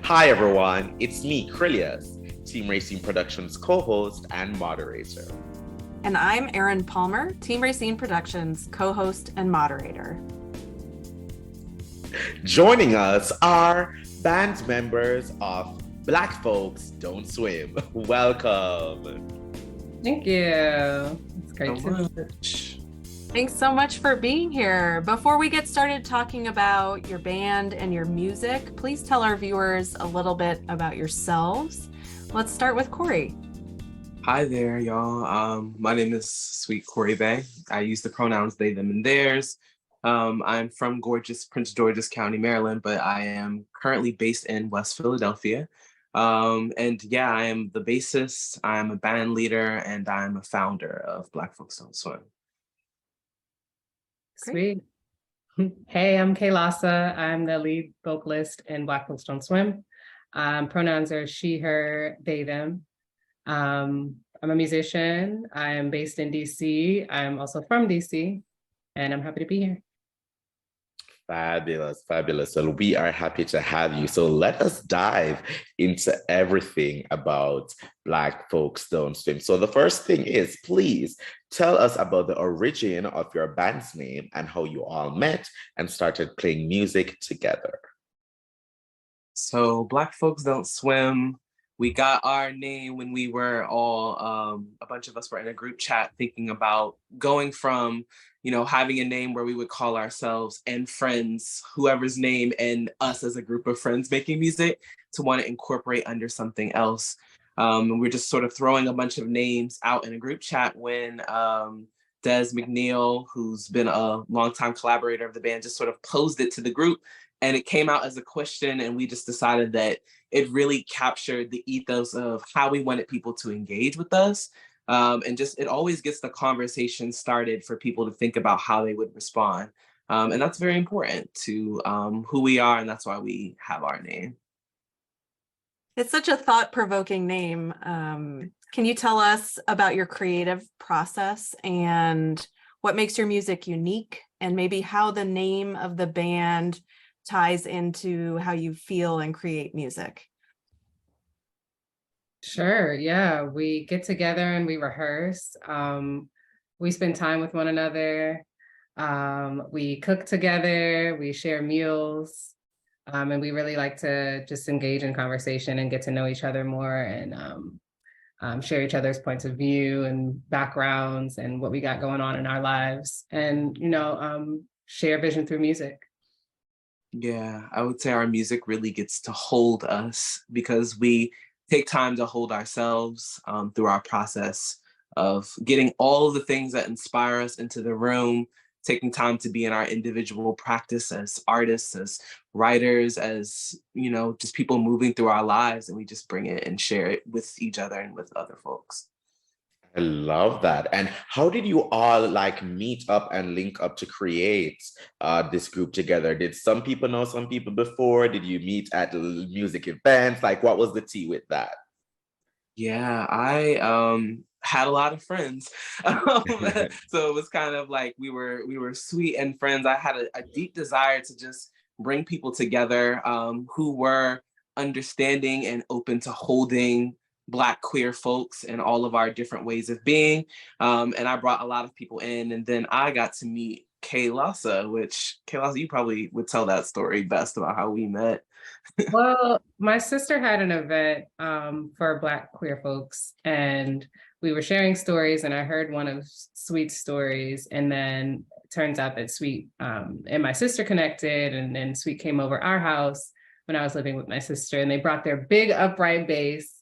Hi everyone, it's me, Krylios, Team Rayceen Productions co-host and moderator. And I'm Erin Palmer, Team Rayceen Productions co-host and moderator. Joining us are band members of Black Folks Don't Swim. Welcome. Thank you. It's great to much. Thanks so much for being here. Before we get started talking about your band and your music, please tell our viewers a little bit about yourselves. Let's start with Corey. Hi there, y'all. My name is Sweet Corey Bay. I use the pronouns they, them, and theirs. I'm from gorgeous Prince George's County, Maryland, but I am currently based in West Philadelphia. And yeah, I am the bassist, I'm a band leader, and I'm a founder of Black Folks Don't Swim. Sweet. Hey, I'm Kailassa. I'm the lead vocalist in Black Folks Don't Swim. Pronouns are she, her, they, them. I'm a musician. I am based in DC. I'm also from DC, and I'm happy to be here. Fabulous, fabulous. Well, we are happy to have you. So let us dive into everything about Black Folks Don't Swim. So the first thing is, please tell us about the origin of your band's name and how you all met and started playing music together. So Black Folks Don't Swim, we got our name when we were all, a bunch of us were in a group chat thinking about going from, having a name where we would call ourselves and friends, whoever's name, and us as a group of friends making music, to want to incorporate under something else. And we're just sort of throwing a bunch of names out in a group chat when Des McNeil, who's been a longtime collaborator of the band, just sort of posed it to the group. And it came out as a question, and we just decided that it really captured the ethos of how we wanted people to engage with us. And just, it always gets the conversation started for people to think about how they would respond. And that's very important to who we are, and that's why we have our name. It's such a thought-provoking name. Can you tell us about your creative process and what makes your music unique, and maybe how the name of the band ties into how you feel and create music? Sure, yeah. We get together and we rehearse. We spend time with one another. We cook together, we share meals. And we really like to just engage in conversation and get to know each other more, and share each other's points of view and backgrounds and what we got going on in our lives, and share vision through music. Yeah, I would say our music really gets to hold us because we take time to hold ourselves through our process of getting all of the things that inspire us into the room, taking time to be in our individual practice as artists, as writers, as, just people moving through our lives, and we just bring it and share it with each other and with other folks. I love that. And how did you all meet up and link up to create this group together? Did some people know some people before? Did you meet at music events? What was the tea with that? Yeah, I had a lot of friends. So it was kind of like we were sweet and friends. I had a deep desire to just bring people together who were understanding and open to holding Black queer folks and all of our different ways of being. And I brought a lot of people in, and then I got to meet Kailassa, which Kailassa, you probably would tell that story best about how we met. Well, my sister had an event for Black queer folks, and we were sharing stories, and I heard one of Sweet's stories, and then it turns out that Sweet and my sister connected, and then Sweet came over our house when I was living with my sister, and they brought their big upright bass.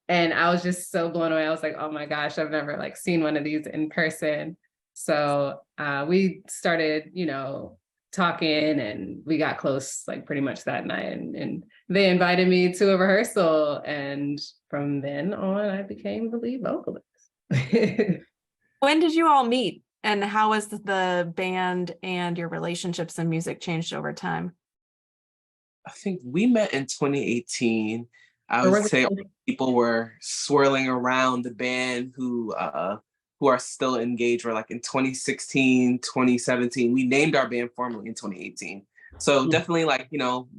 And I was just so blown away. I was like, oh my gosh, I've never seen one of these in person. So we started, talking, and we got close pretty much that night. And they invited me to a rehearsal. And from then on, I became the lead vocalist. When did you all meet, and how has the band and your relationships in music changed over time? I think we met in 2018. I would say people were swirling around the band who are still engaged. We're in 2016, 2017. We named our band formally in 2018. So definitely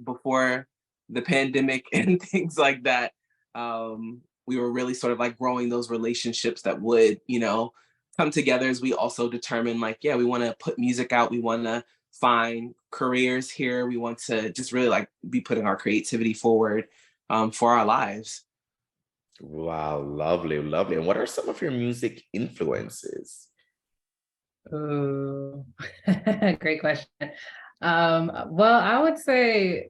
before the pandemic and things like that, we were really sort of like growing those relationships that would, come together as we also determine like, yeah, we want to put music out. We want to find careers here. We want to just really like be putting our creativity forward for our lives. Wow, lovely, lovely. And what are some of your music influences? Ooh, great question. Well, I would say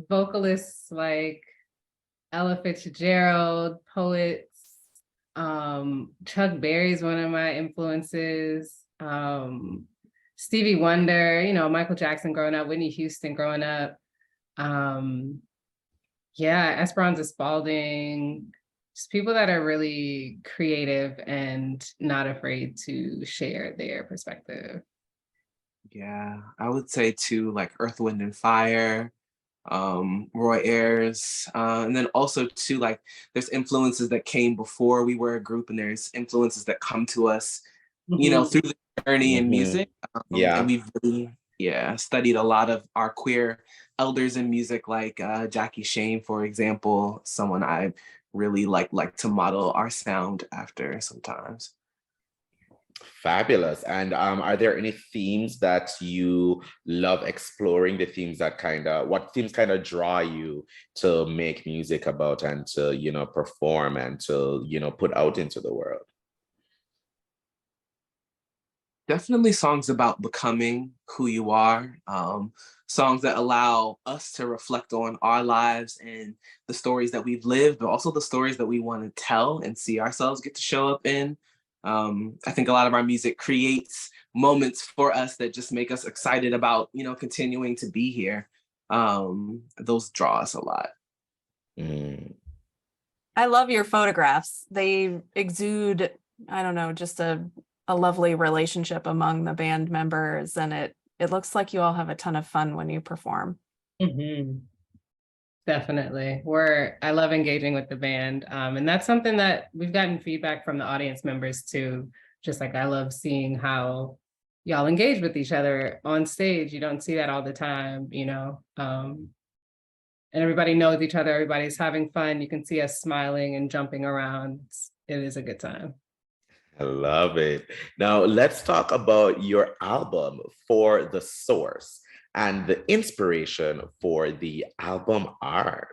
vocalists like Ella Fitzgerald, poets, Chuck Berry's one of my influences, Stevie Wonder, Michael Jackson growing up, Whitney Houston growing up. Yeah, Esperanza Spalding, just people that are really creative and not afraid to share their perspective. Yeah, I would say too, like Earth, Wind and Fire, Roy Ayers, and then also too, like there's influences that came before we were a group, and there's influences that come to us, through the journey in music. Yeah. And we've really, studied a lot of our queer elders in music, like Jackie Shane, for example, someone I really like to model our sound after sometimes. Fabulous. And are there any themes that you love exploring? The themes that what themes kind of draw you to make music about and to, perform and to, put out into the world? Definitely songs about becoming who you are. Songs that allow us to reflect on our lives and the stories that we've lived, but also the stories that we want to tell and see ourselves get to show up in. I think a lot of our music creates moments for us that just make us excited about, continuing to be here. Those draw us a lot. Mm. I love your photographs. They exude, I don't know, just a lovely relationship among the band members. And it looks like you all have a ton of fun when you perform. Mm-hmm. Definitely. I love engaging with the band. And that's something that we've gotten feedback from the audience members too. Just like, I love seeing how y'all engage with each other on stage. You don't see that all the time, and everybody knows each other. Everybody's having fun. You can see us smiling and jumping around. It is a good time. I love it. Now let's talk about your album, For the Source, and the inspiration for the album art.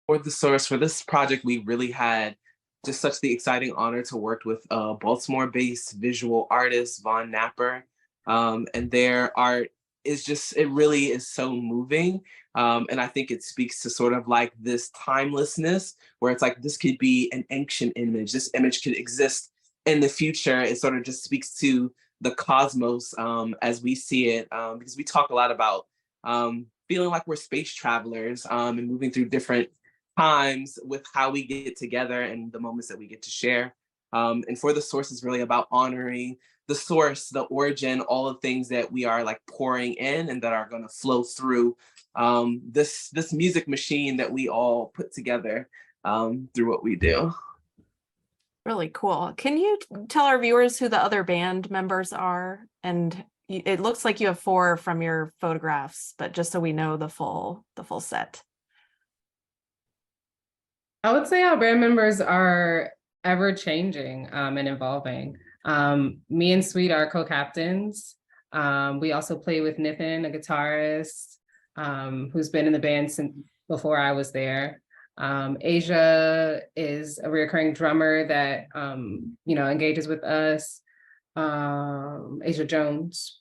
For the Source, for this project, we really had just such the exciting honor to work with Baltimore-based visual artist Von Napper, and their art it really is so moving, and I think it speaks to sort of like this timelessness where it's like this could be an ancient image, this image could exist in the future. It sort of just speaks to the cosmos as we see it, because we talk a lot about feeling like we're space travelers and moving through different times with how we get together and the moments that we get to share. And For the Source is really about honoring the source, the origin, all the things that we are like pouring in and that are going to flow through this music machine that we all put together through what we do. Really cool. Can you tell our viewers who the other band members are? And it looks like you have 4 from your photographs, but just so we know the full set. I would say our band members are ever changing and evolving. Me and Sweet are co-captains. We also play with Nitin, a guitarist, who's been in the band since before I was there. Asia is a recurring drummer that engages with us. Asia Jones.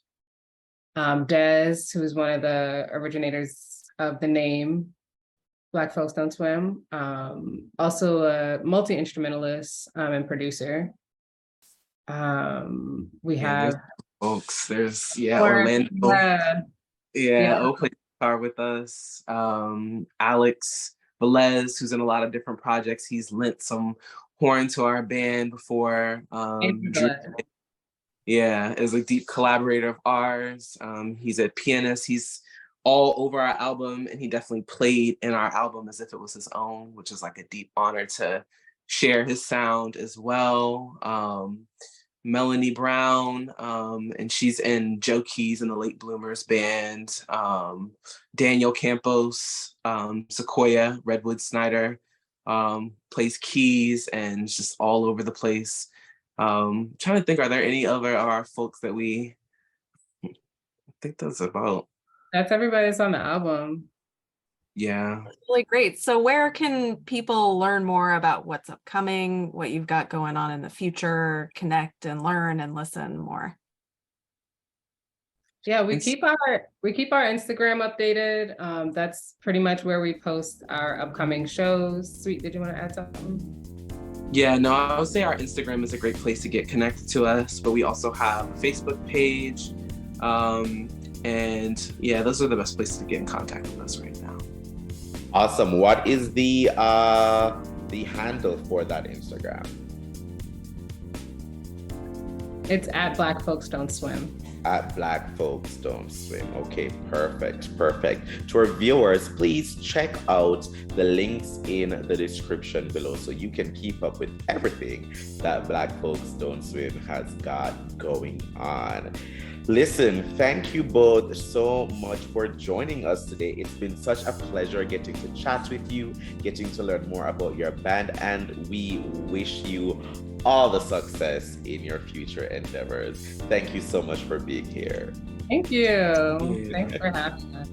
Des, who's one of the originators of the name Black Folks Don't Swim. Also a multi-instrumentalist and producer. We have folks. There's Orlando. O plays guitar with us. Alex Velez, who's in a lot of different projects. He's lent some horn to our band before. Drew, is a deep collaborator of ours. He's a pianist. He's all over our album, and he definitely played in our album as if it was his own, which is like a deep honor to share his sound as well. Melanie Brown, and she's in Joe Keys and the Late Bloomers band. Daniel Campos, Sequoia, Redwood Snyder, plays keys and is just all over the place. Trying to think, are there any other of our folks that I think that's about. That's everybody that's on the album. Yeah. Really great. So where can people learn more about what's upcoming, what you've got going on in the future, connect and learn and listen more? Yeah, we keep our Instagram updated. That's pretty much where we post our upcoming shows. Sweet, did you want to add something? Yeah, no, I would say our Instagram is a great place to get connected to us, but we also have a Facebook page. And yeah, those are the best places to get in contact with us right now. Awesome. What is the handle for that Instagram? It's at Black Folks Don't Swim. At Black Folks Don't Swim. Okay, perfect. To our viewers, please check out the links in the description below so you can keep up with everything that Black Folks Don't Swim has got going on. Listen, thank you both so much for joining us today. It's been such a pleasure getting to chat with you, getting to learn more about your band, and we wish you all the success in your future endeavors. Thank you so much for being here. Thank you. Thanks for having us.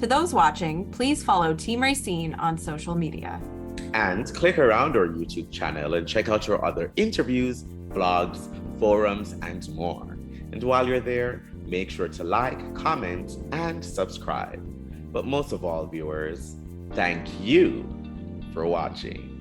To those watching, please follow Team Rayceen on social media. And click around our YouTube channel and check out our other interviews, blogs, forums, and more. And while you're there, make sure to like, comment, and subscribe. But most of all, viewers, thank you for watching.